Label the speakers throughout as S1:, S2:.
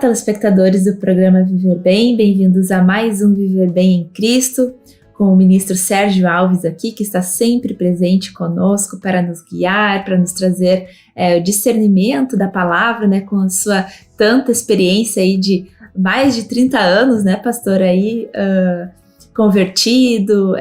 S1: telespectadores do programa Viver Bem, bem-vindos a mais um Viver Bem em Cristo, com o ministro Sérgio Alves aqui, que está sempre presente conosco para nos guiar, para nos trazer o discernimento da palavra, né, com a sua tanta experiência aí de mais de 30 anos, né, pastor, aí convertido,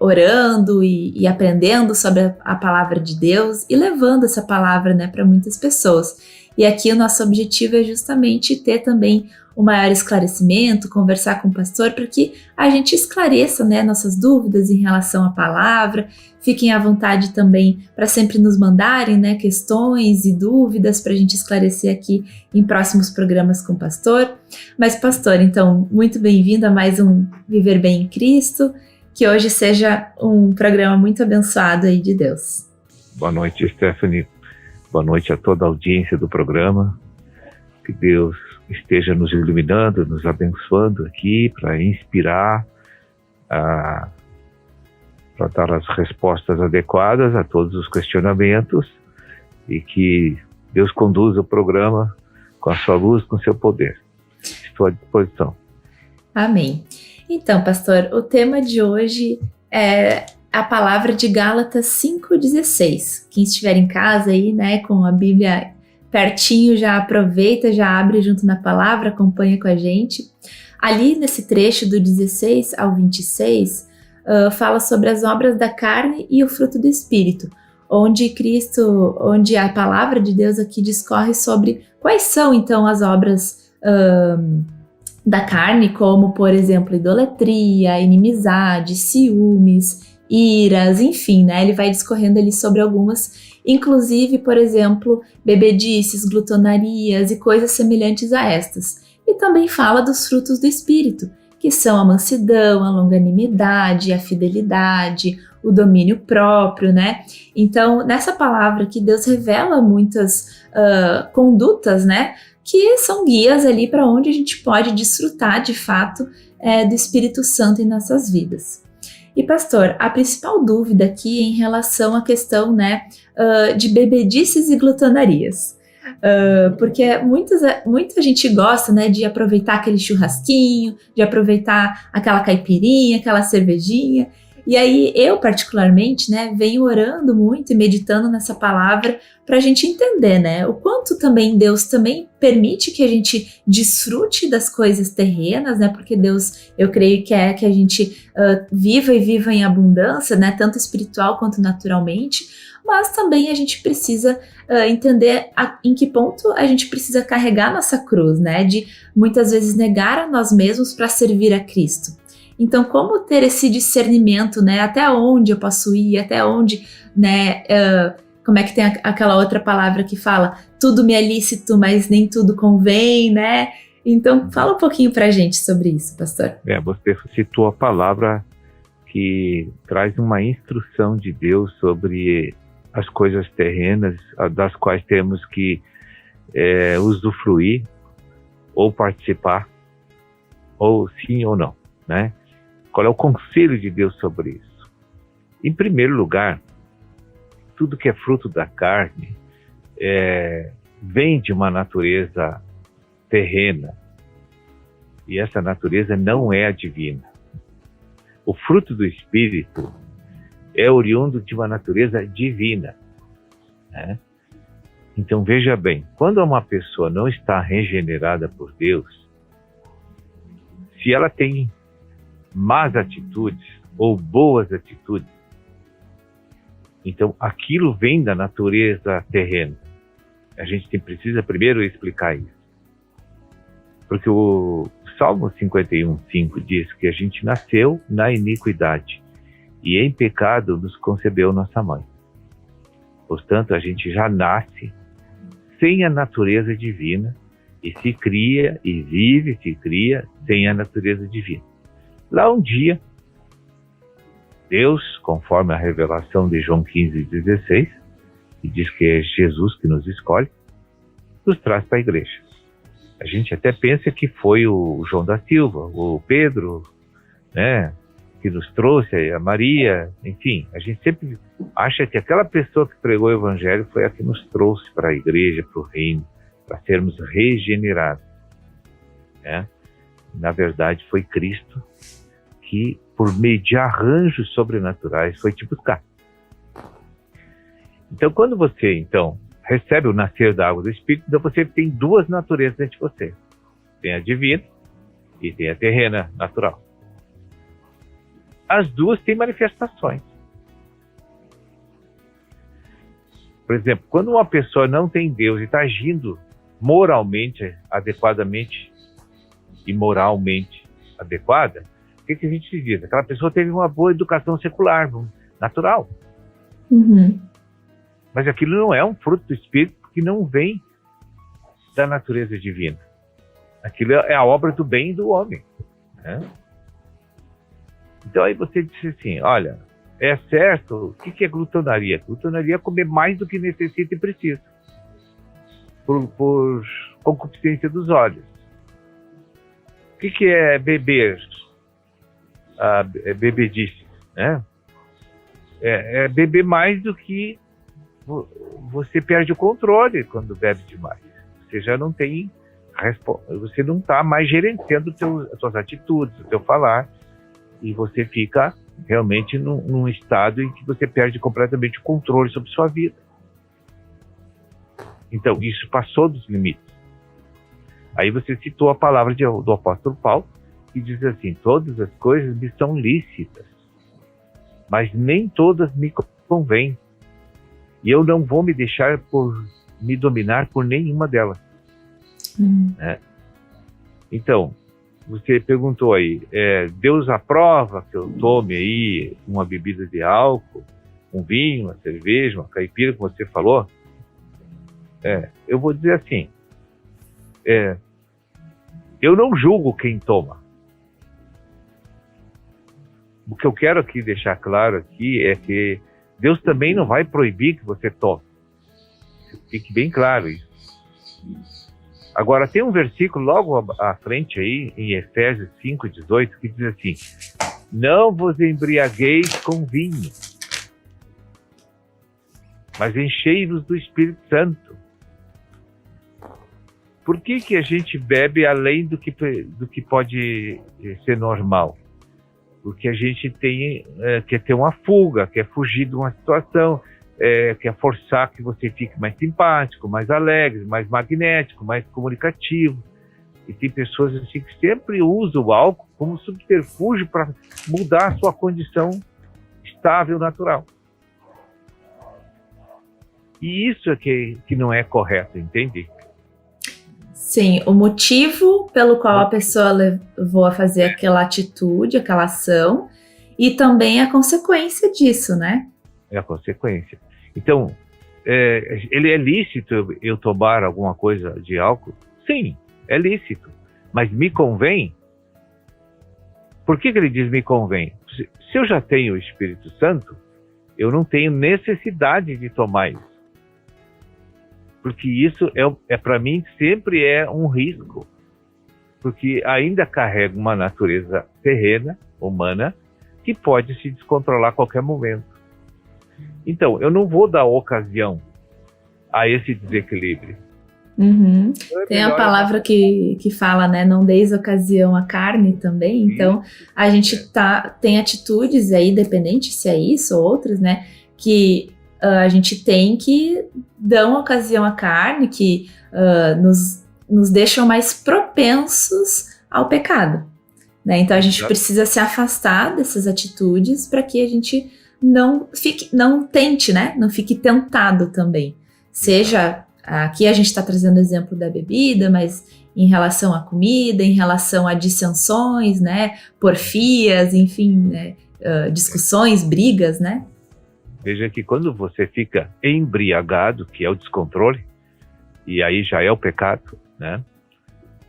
S1: orando e aprendendo sobre a palavra de Deus e levando essa palavra, né, para muitas pessoas. E aqui o nosso objetivo é justamente ter também um maior esclarecimento, conversar com o pastor para que a gente esclareça, né, nossas dúvidas em relação à palavra. Fiquem à vontade também para sempre nos mandarem, né, questões e dúvidas para a gente esclarecer aqui em próximos programas com o pastor. Mas, pastor, então, muito bem-vindo a mais um Viver Bem em Cristo, que hoje seja um programa muito abençoado aí de Deus.
S2: Boa noite, Stephanie. Boa noite a toda a audiência do programa. Que Deus esteja nos iluminando, nos abençoando aqui para inspirar, para dar as respostas adequadas a todos os questionamentos e que Deus conduza o programa com a sua luz, com o seu poder. Estou à disposição. Amém.
S1: Então, pastor, o tema de hoje é a palavra de Gálatas 5,16. Quem estiver em casa aí, né, com a Bíblia pertinho, já aproveita, já abre junto na palavra, acompanha com a gente. Ali nesse trecho do 16 ao 26, fala sobre as obras da carne e o fruto do Espírito, onde a palavra de Deus aqui discorre sobre quais são então as obras da carne, como, por exemplo, idolatria, inimizade, ciúmes, iras, enfim, né? Ele vai discorrendo ali sobre algumas, inclusive, por exemplo, bebedices, glutonarias e coisas semelhantes a estas. E também fala dos frutos do Espírito, que são a mansidão, a longanimidade, a fidelidade, o domínio próprio, né? Então, nessa palavra que Deus revela muitas condutas, né? Que são guias ali para onde a gente pode desfrutar, de fato, do Espírito Santo em nossas vidas. E, pastor, a principal dúvida aqui é em relação à questão, né, de bebedices e glutonarias. Porque muita gente gosta, né, de aproveitar aquele churrasquinho, de aproveitar aquela caipirinha, aquela cervejinha. E aí eu, particularmente, né, venho orando muito e meditando nessa palavra para a gente entender, né, o quanto também Deus também permite que a gente desfrute das coisas terrenas, né, porque Deus, eu creio que é que a gente viva em abundância, né, tanto espiritual quanto naturalmente, mas também a gente precisa entender em que ponto a gente precisa carregar nossa cruz, né, de muitas vezes negar a nós mesmos para servir a Cristo. Então, como ter esse discernimento, né? Até onde eu posso ir, até onde, né? Como é que tem aquela outra palavra que fala tudo me é lícito, mas nem tudo convém, né? Então, fala um pouquinho pra gente sobre isso, pastor.
S2: Você citou a palavra que traz uma instrução de Deus sobre as coisas terrenas, das quais temos que usufruir, ou participar, ou sim ou não, né? Qual é o conselho de Deus sobre isso? Em primeiro lugar, tudo que é fruto da carne vem de uma natureza terrena. E essa natureza não é a divina. O fruto do Espírito é oriundo de uma natureza divina, né? Então veja bem, quando uma pessoa não está regenerada por Deus, se ela tem más atitudes ou boas atitudes, então aquilo vem da natureza terrena. A gente precisa primeiro explicar isso. Porque o Salmo 51:5 diz que a gente nasceu na iniquidade e em pecado nos concebeu nossa mãe. Portanto, a gente já nasce sem a natureza divina e se cria e vive, se cria sem a natureza divina. Lá um dia, Deus, conforme a revelação de João 15:16, que diz que é Jesus que nos escolhe, nos traz para a igreja. A gente até pensa que foi o João da Silva, o Pedro, né, que nos trouxe, a Maria, enfim, a gente sempre acha que aquela pessoa que pregou o evangelho foi a que nos trouxe para a igreja, para o reino, para sermos regenerados, né? Na verdade, foi Cristo que, por meio de arranjos sobrenaturais, foi te buscar. Então, quando você, recebe o nascer da água do Espírito, então você tem duas naturezas dentro de você. Tem a divina e tem a terrena, natural. As duas têm manifestações. Por exemplo, quando uma pessoa não tem Deus e está agindo moralmente, adequadamente e moralmente adequada, o que a gente diz? Aquela pessoa teve uma boa educação secular, natural.
S1: Uhum.
S2: Mas aquilo não é um fruto do Espírito, porque não vem da natureza divina. Aquilo é a obra do bem do homem, né? Então aí você disse assim, olha, é certo, o que é glutonaria? Glutonaria é comer mais do que necessita e precisa, por concupiscência dos olhos. O que é beber? Bebedice, né? É beber mais do que você perde o controle quando bebe demais. Você já não tem, você não está mais gerenciando as suas atitudes, o seu falar, e você fica realmente num estado em que você perde completamente o controle sobre sua vida. Então, isso passou dos limites. Aí você citou a palavra do apóstolo Paulo, que diz assim, todas as coisas me são lícitas, mas nem todas me convêm. E eu não vou me deixar me dominar por nenhuma delas. Né? Então, você perguntou aí, Deus aprova que eu tome aí uma bebida de álcool, um vinho, uma cerveja, uma caipira, como você falou? Eu vou dizer assim, eu não julgo quem toma. O que eu quero aqui deixar claro aqui é que Deus também não vai proibir que você tome. Fique bem claro isso. Agora, tem um versículo logo à frente aí, em Efésios 5:18, que diz assim, não vos embriagueis com vinho, mas enchei-vos do Espírito Santo. Por que a gente bebe além do que pode ser normal? Porque a gente quer ter uma fuga, quer fugir de uma situação, quer forçar que você fique mais simpático, mais alegre, mais magnético, mais comunicativo. E tem pessoas assim que sempre usam o álcool como subterfúgio para mudar a sua condição estável, natural. E isso é que não é correto, entende?
S1: Sim, o motivo pelo qual a pessoa levou a fazer aquela atitude, aquela ação, e também a consequência disso, né?
S2: É a consequência. Então, ele é lícito eu tomar alguma coisa de álcool? Sim, é lícito. Mas me convém? Por que ele diz me convém? Se eu já tenho o Espírito Santo, eu não tenho necessidade de tomar isso. Porque isso para mim sempre é um risco. Porque ainda carrega uma natureza terrena, humana, que pode se descontrolar a qualquer momento. Então, eu não vou dar ocasião a esse desequilíbrio.
S1: Uhum. Tem a palavra que fala, né, não deis ocasião à carne também. Então, a gente tem atitudes aí, dependente se é isso ou outras, né, que a gente tem que dão ocasião à carne, que nos deixam mais propensos ao pecado, né? Então a gente precisa se afastar dessas atitudes para que a gente não tente, né? Não fique tentado também. Seja, aqui a gente está trazendo o exemplo da bebida, mas em relação à comida, em relação a dissensões, né? Porfias, enfim, né? Discussões, brigas, né?
S2: Veja que quando você fica embriagado, que é o descontrole, e aí já é o pecado, né?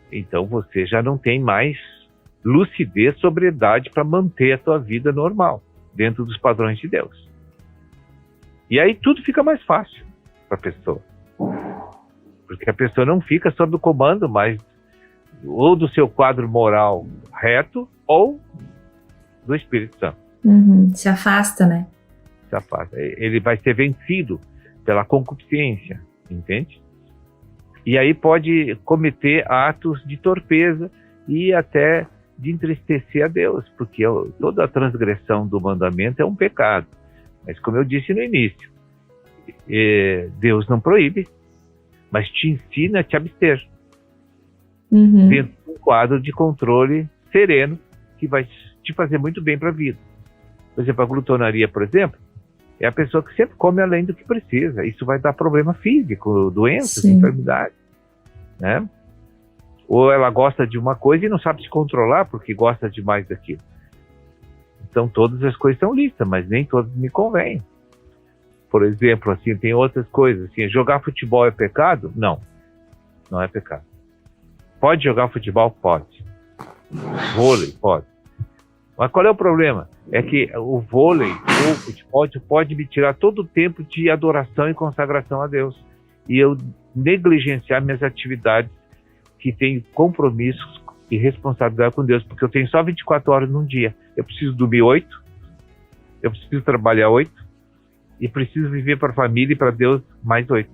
S2: Então você já não tem mais lucidez, sobriedade para manter a tua vida normal, dentro dos padrões de Deus. E aí tudo fica mais fácil para a pessoa. Porque a pessoa não fica sob o comando mais ou do seu quadro moral reto ou do Espírito Santo.
S1: Se afasta, né?
S2: Se afasta. Ele vai ser vencido pela concupiscência, entende? E aí pode cometer atos de torpeza e até de entristecer a Deus, porque toda a transgressão do mandamento é um pecado. Mas como eu disse no início, Deus não proíbe, mas te ensina a te abster. Dentro de um quadro de controle sereno que vai te fazer muito bem para a vida. Por exemplo, a glutonaria, por exemplo, é a pessoa que sempre come além do que precisa. Isso vai dar problema físico, doenças, enfermidades, né? Ou ela gosta de uma coisa e não sabe se controlar porque gosta demais daquilo. Então todas as coisas estão listas, mas nem todas me convêm. Por exemplo, assim, tem outras coisas. Assim, jogar futebol é pecado? Não, não é pecado. Pode jogar futebol? Pode. Vôlei? Pode. Mas qual é o problema? É que o vôlei ou o futebol pode me tirar todo o tempo de adoração e consagração a Deus. E eu negligenciar minhas atividades que têm compromissos e responsabilidade com Deus, porque eu tenho só 24 horas num dia. Eu preciso dormir 8, eu preciso trabalhar 8 e preciso viver para a família e para Deus mais 8.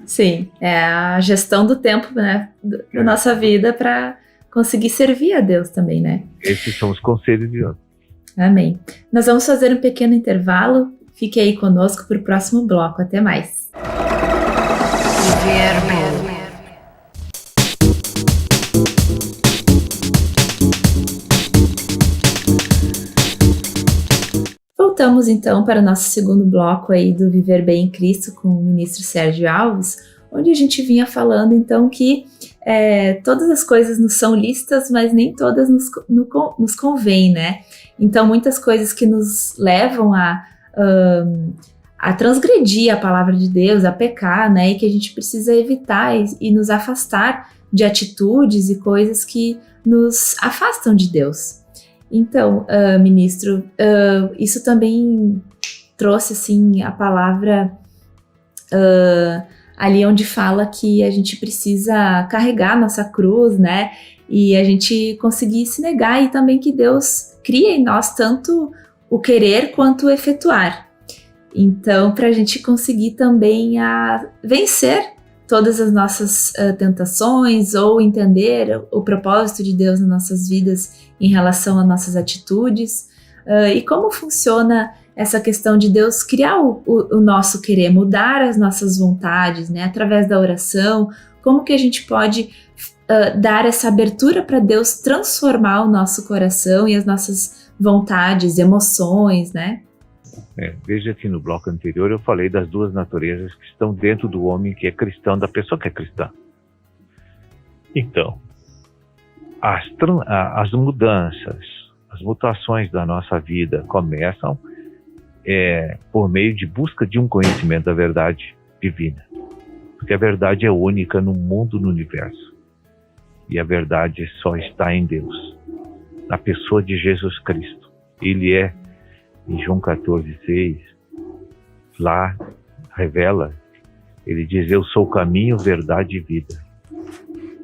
S1: Sim, é a gestão do tempo, né, da nossa vida para conseguir servir a Deus também, né?
S2: Esses são os conselhos de Deus.
S1: Amém. Nós vamos fazer um pequeno intervalo. Fique aí conosco para o próximo bloco. Até mais. Voltamos então para o nosso segundo bloco aí do Viver Bem em Cristo com o ministro Sérgio Alves, onde a gente vinha falando então que todas as coisas nos são lícitas, mas nem todas nos convêm, né? Então muitas coisas que nos levam a transgredir a palavra de Deus, a pecar, né? E que a gente precisa evitar e nos afastar de atitudes e coisas que nos afastam de Deus. Então, ministro, isso também trouxe assim a palavra ali onde fala que a gente precisa carregar nossa cruz, né? E a gente conseguir se negar, e também que Deus cria em nós tanto o querer quanto o efetuar. Então, para a gente conseguir também vencer todas as nossas tentações ou entender o propósito de Deus nas nossas vidas em relação às nossas atitudes, e como funciona essa questão de Deus criar o nosso querer, mudar as nossas vontades, né, através da oração, como que a gente pode dar essa abertura para Deus transformar o nosso coração e as nossas vontades, emoções, né?
S2: Veja que no bloco anterior eu falei das duas naturezas que estão dentro do homem que é cristão, da pessoa que é cristã. Então, as mudanças, as mutações da nossa vida começam por meio de busca de um conhecimento da verdade divina. Porque a verdade é única no mundo, no universo. E a verdade só está em Deus, na pessoa de Jesus Cristo. Ele é, em João 14,6, lá revela, ele diz: eu sou o caminho, verdade e vida.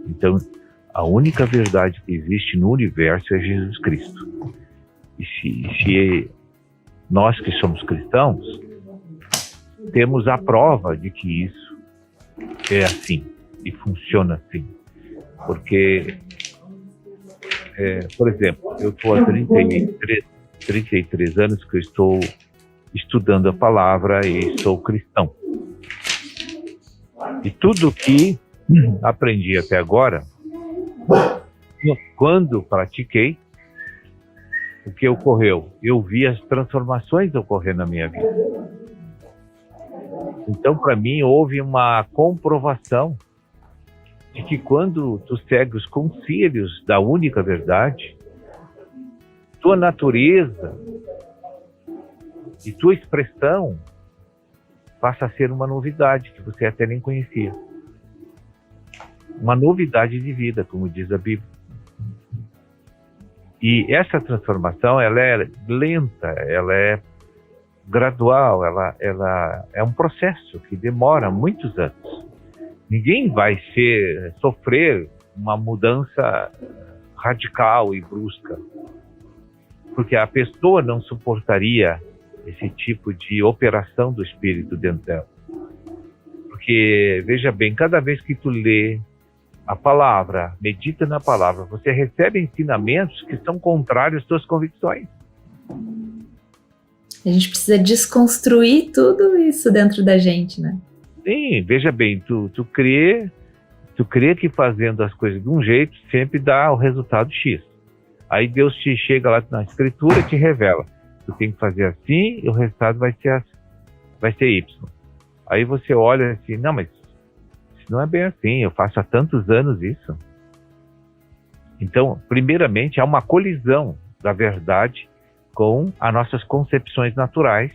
S2: Então, a única verdade que existe no universo é Jesus Cristo. E se nós que somos cristãos, temos a prova de que isso é assim e funciona assim. Porque, por exemplo, eu estou há 33 anos que eu estou estudando a palavra e sou cristão. E tudo que aprendi até agora, quando pratiquei, o que ocorreu? Eu vi as transformações ocorrendo na minha vida. Então, para mim, houve uma comprovação de que quando tu segue os conselhos da única verdade, tua natureza e tua expressão passa a ser uma novidade que você até nem conhecia. Uma novidade de vida, como diz a Bíblia. E essa transformação, ela é lenta, ela é gradual, ela é um processo que demora muitos anos. Ninguém vai sofrer uma mudança radical e brusca, porque a pessoa não suportaria esse tipo de operação do Espírito dentro dela. Porque Porque, veja bem, cada vez que tu lê a palavra, medita na palavra, você recebe ensinamentos que são contrários às tuas convicções.
S1: A gente precisa desconstruir tudo isso dentro da gente, né?
S2: Sim, veja bem, tu crê que fazendo as coisas de um jeito sempre dá o resultado X. Aí Deus te chega lá na escritura e te revela. Tu tem que fazer assim e o resultado vai ser Y. Aí você olha assim, não, mas isso não é bem assim, eu faço há tantos anos isso. Então, primeiramente, há uma colisão da verdade com as nossas concepções naturais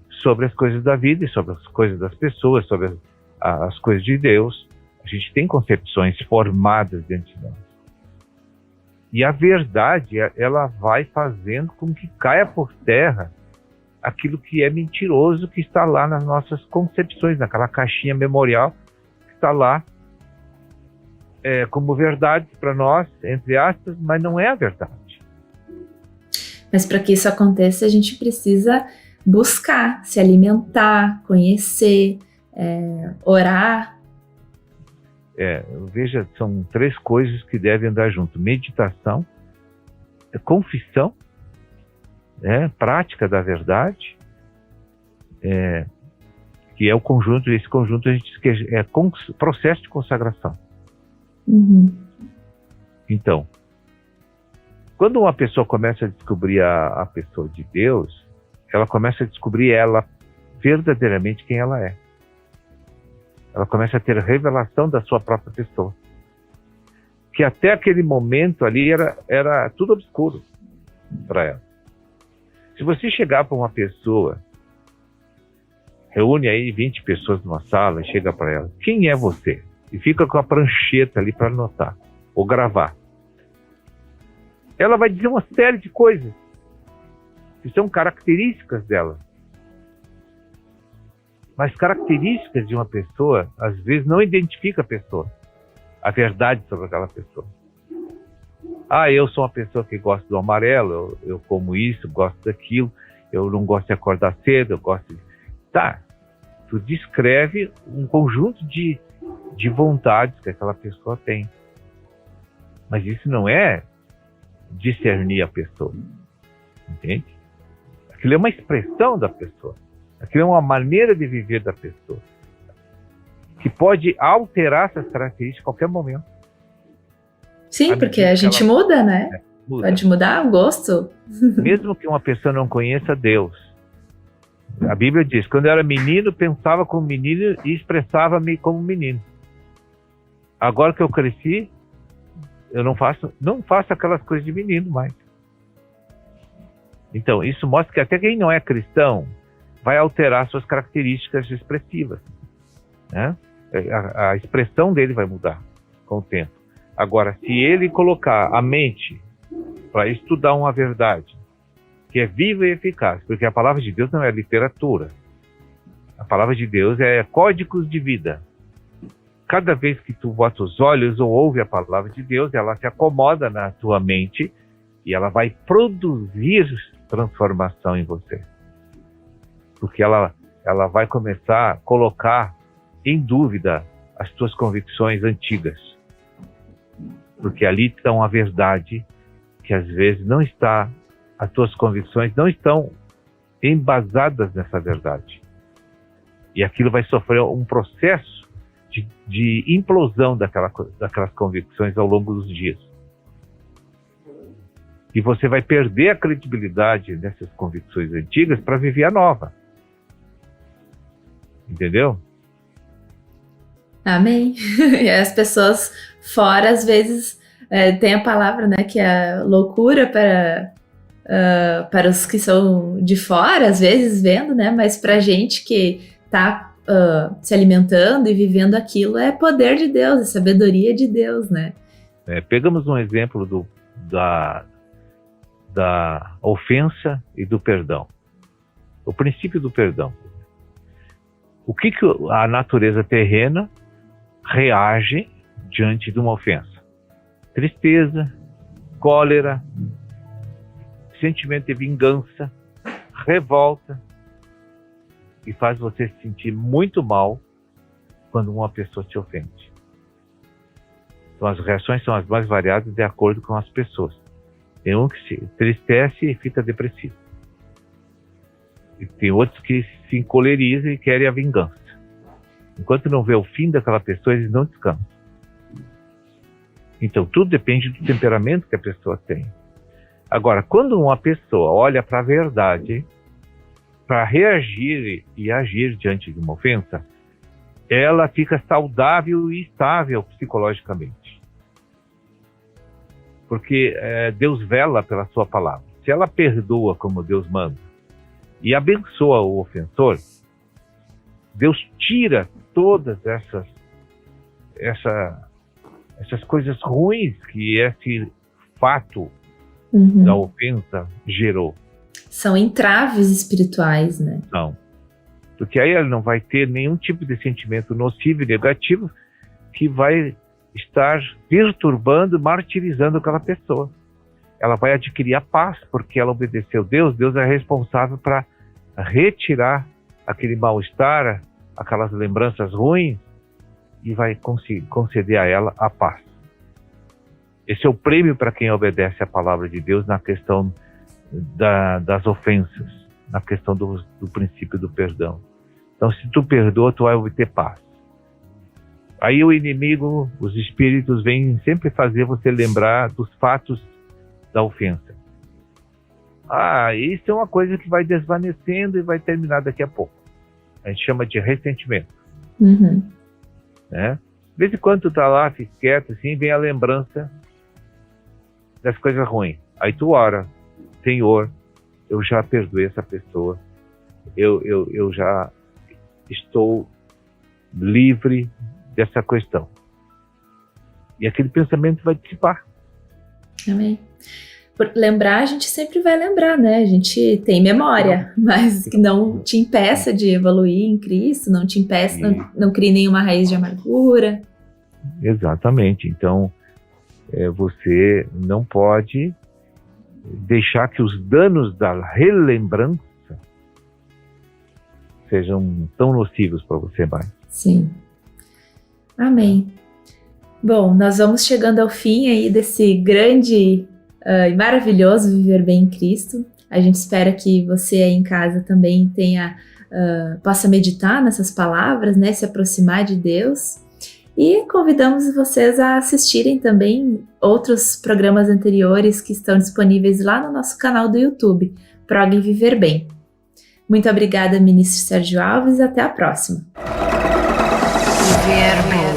S2: sobre as coisas da vida e sobre as coisas das pessoas, sobre as coisas de Deus. A gente tem concepções formadas dentro de nós. E a verdade, ela vai fazendo com que caia por terra aquilo que é mentiroso, que está lá nas nossas concepções, naquela caixinha memorial que está lá como verdade para nós, entre aspas, mas não é a verdade.
S1: Mas para que isso aconteça, a gente precisa buscar, se alimentar, conhecer, orar.
S2: Veja, são 3 coisas que devem andar junto: meditação, confissão, prática da verdade, que é o conjunto. Esse conjunto a gente diz que é processo de consagração.
S1: Uhum.
S2: Então, quando uma pessoa começa a descobrir a pessoa de Deus, ela começa a descobrir ela verdadeiramente quem ela é. Ela começa a ter revelação da sua própria pessoa. Que até aquele momento ali era tudo obscuro para ela. Se você chegar para uma pessoa, reúne aí 20 pessoas numa sala e chega para ela, quem é você? E fica com a prancheta ali para anotar ou gravar. Ela vai dizer uma série de coisas que são características dela. Mas características de uma pessoa, às vezes, não identifica a pessoa, a verdade sobre aquela pessoa. Eu sou uma pessoa que gosta do amarelo, eu como isso, gosto daquilo, eu não gosto de acordar cedo, eu gosto de... Tá, tu descreve um conjunto de vontades que aquela pessoa tem. Mas isso não é discernir a pessoa, entende? Aquilo é uma expressão da pessoa. Aquilo é uma maneira de viver da pessoa, que pode alterar essas características a qualquer momento.
S1: Sim, porque a gente muda, né? Muda. Pode mudar o gosto.
S2: Mesmo que uma pessoa não conheça Deus. A Bíblia diz, quando eu era menino, pensava como menino e expressava-me como menino. Agora que eu cresci, eu não faço aquelas coisas de menino mais. Então, isso mostra que até quem não é cristão vai alterar suas características expressivas, né? A expressão dele vai mudar com o tempo. Agora, se ele colocar a mente para estudar uma verdade que é viva e eficaz, porque a palavra de Deus não é literatura. A palavra de Deus é códigos de vida. Cada vez que tu bota os olhos ou ouve a palavra de Deus, ela se acomoda na tua mente e ela vai produzir transformação em você. Porque ela vai começar a colocar em dúvida as tuas convicções antigas. Porque ali está uma verdade que às vezes não está, as tuas convicções não estão embasadas nessa verdade. E aquilo vai sofrer um processo de implosão daquelas convicções ao longo dos dias. E você vai perder a credibilidade dessas convicções antigas para viver a nova. Entendeu?
S1: Amém. E as pessoas fora, às vezes, tem a palavra, né, que é loucura para os que são de fora, às vezes, vendo, né, mas para a gente que está se alimentando e vivendo aquilo, é poder de Deus, é sabedoria de Deus, né?
S2: Pegamos um exemplo da ofensa e do perdão. O princípio do perdão. O que a natureza terrena reage diante de uma ofensa? Tristeza, cólera, sentimento de vingança, revolta, e faz você se sentir muito mal quando uma pessoa te ofende. Então as reações são as mais variadas de acordo com as pessoas. Tem um que se entristece e fica depressivo. E tem outros que se encolerizam e querem a vingança. Enquanto não vê o fim daquela pessoa, eles não descansam. Então tudo depende do temperamento que a pessoa tem. Agora, quando uma pessoa olha para a verdade, para reagir e agir diante de uma ofensa, ela fica saudável e estável psicologicamente. Porque Deus vela pela sua palavra. Se ela perdoa como Deus manda e abençoa o ofensor, Deus tira todas essas coisas ruins que esse fato da ofensa gerou.
S1: São entraves espirituais, né?
S2: Não. Porque aí ela não vai ter nenhum tipo de sentimento nocivo e negativo que vai estar perturbando, martirizando aquela pessoa. Ela vai adquirir a paz, porque ela obedeceu a Deus. Deus é responsável para retirar aquele mal-estar, aquelas lembranças ruins, e vai conceder a ela a paz. Esse é o prêmio para quem obedece à palavra de Deus na questão das ofensas, na questão do princípio do perdão. Então, se tu perdoa, tu vai obter paz. Aí o inimigo, os espíritos, vêm sempre fazer você lembrar dos fatos da ofensa. Isso é uma coisa que vai desvanecendo e vai terminar daqui a pouco. A gente chama de ressentimento. Né? De vez em quando tu tá lá, fica quieto, assim, vem a lembrança das coisas ruins. Aí tu ora, Senhor, eu já perdoei essa pessoa, eu já estou livre dessa questão. E aquele pensamento vai dissipar.
S1: Amém. Por lembrar, a gente sempre vai lembrar, né? A gente tem memória, mas que não te impeça de evoluir em Cristo, não te impeça, não crie nenhuma raiz de amargura.
S2: Exatamente. Então, você não pode deixar que os danos da relembrança sejam tão nocivos para você mais.
S1: Sim. Amém. Bom, nós vamos chegando ao fim aí desse grande e maravilhoso Viver Bem em Cristo. A gente espera que você aí em casa também possa meditar nessas palavras, né, se aproximar de Deus. E convidamos vocês a assistirem também outros programas anteriores que estão disponíveis lá no nosso canal do YouTube, Prog Viver Bem. Muito obrigada, Ministro Sérgio Alves, até a próxima.
S3: Viver Bem.